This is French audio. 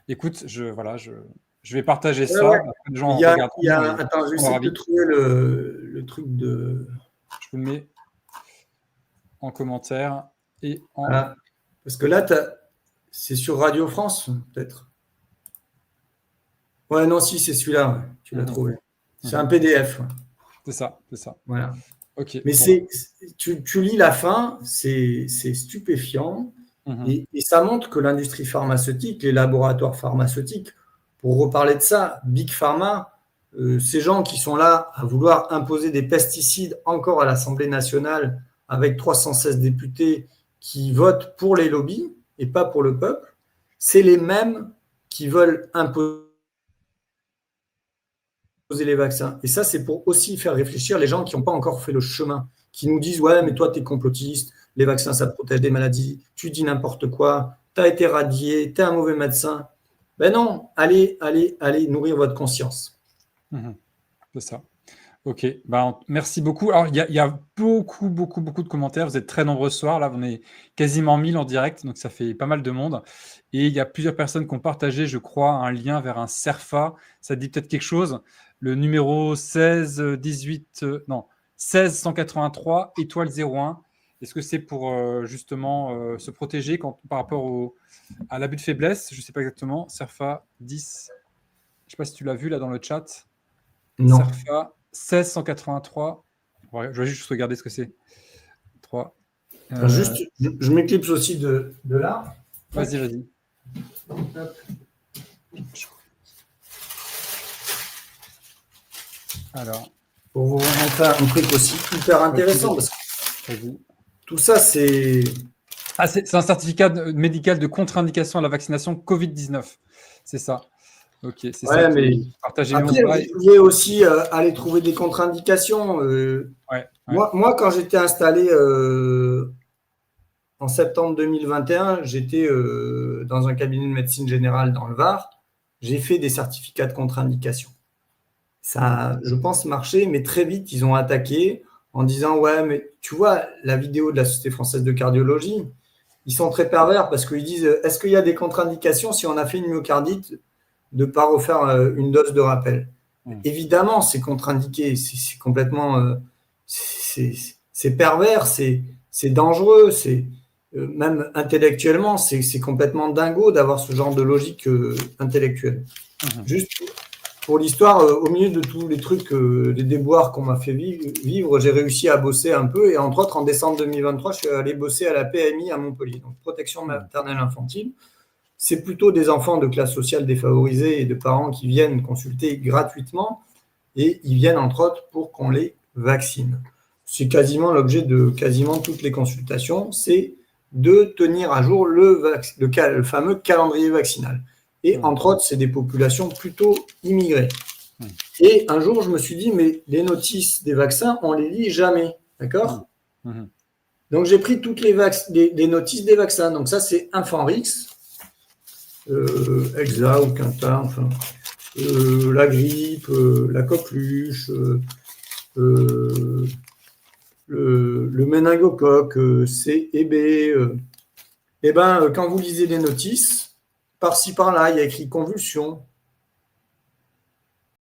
Écoute, je vais partager Ouais, ça. ouais. Après, les gens regarderont et Attends, seront j'essaie de ravis. trouver le truc de. Je vous le mets en commentaire et en. Voilà. Parce que là, c'est sur Radio France, peut-être. Ouais, non, si, c'est celui-là. Ouais. Tu l'as Mhm, trouvé. C'est un mhm. PDF. Ouais. C'est ça, c'est ça. Voilà. Ok, Mais bon. tu lis la fin, c'est stupéfiant. Mhm, Et ça montre que l'industrie pharmaceutique, les laboratoires pharmaceutiques, pour reparler de ça, Big Pharma, ces gens qui sont là à vouloir imposer des pesticides encore à l'Assemblée nationale avec 316 députés qui votent pour les lobbies et pas pour le peuple, c'est les mêmes qui veulent imposer les vaccins. Et ça, c'est pour aussi faire réfléchir les gens qui n'ont pas encore fait le chemin, qui nous disent, ouais, mais toi, tu es complotiste, les vaccins, ça protège des maladies, tu dis n'importe quoi, tu as été radié, tu es un mauvais médecin. Ben non, allez nourrir votre conscience. mhm. C'est ça. Ok, ben, merci beaucoup. Alors, il y a beaucoup, beaucoup, beaucoup de commentaires. Vous êtes très nombreux ce soir. Là, on est quasiment 1000 en direct, donc ça fait pas mal de monde. Et il y a plusieurs personnes qui ont partagé, je crois, un lien vers un CERFA. Ça te dit peut-être quelque chose. Le numéro 16 18, non, 16 183 étoile 01. Est-ce que c'est pour justement se protéger par rapport à l'abus de faiblesse? Je ne sais pas exactement. CERFA 10. Je ne sais pas si tu l'as vu là dans le chat. Non. CERFA 1683. Ouais, je vais juste regarder ce que c'est. 3. Attends, juste, je m'éclipse aussi de là. Vas-y, vas-y. Hop. Alors, Pour vous montrer un truc aussi hyper intéressant, parce que vas-y. tout ça, c'est. Ah, c'est un certificat médical de contre-indication à la vaccination Covid-19. C'est ça. Ok, c'est ça Ouais, qui mais est partagé. Mais bon, après, vous ouais, pouvez aussi aller trouver des contre-indications. ouais, ouais. Moi, quand j'étais installé en septembre 2021, j'étais dans un cabinet de médecine générale dans le Var. J'ai fait des certificats de contre-indication. Ça a, je pense, marché, mais très vite, ils ont attaqué en disant, ouais, mais tu vois, la vidéo de la Société française de cardiologie, ils sont très pervers parce qu'ils disent, est-ce qu'il y a des contre-indications si on a fait une myocardite de ne pas refaire une dose de rappel? Mm. Évidemment, c'est contre-indiqué, c'est complètement, c'est pervers, c'est dangereux, même intellectuellement, c'est complètement dingo d'avoir ce genre de logique intellectuelle. Mhm. Juste pour l'histoire, au milieu de tous les trucs, les déboires qu'on m'a fait vivre, j'ai réussi à bosser un peu. Et entre autres, en décembre 2023, je suis allé bosser à la PMI à Montpellier, donc protection maternelle infantile. C'est plutôt des enfants de classe sociale défavorisée et de parents qui viennent consulter gratuitement. Et ils viennent entre autres pour qu'on les vaccine. C'est quasiment l'objet de quasiment toutes les consultations, c'est de tenir à jour le fameux calendrier vaccinal. Et Mm. entre autres, c'est des populations plutôt immigrées. Mm. Et un jour, je me suis dit, mais les notices des vaccins, on les lit jamais. D'accord? Mhm. Donc, j'ai pris toutes les notices des vaccins. Donc, ça, c'est Infanrix, Exa ou Quinta, enfin, la grippe, la coqueluche, le méningocoque, CEB. Et ben, quand vous lisez les notices, par-ci par-là, il y a écrit convulsion,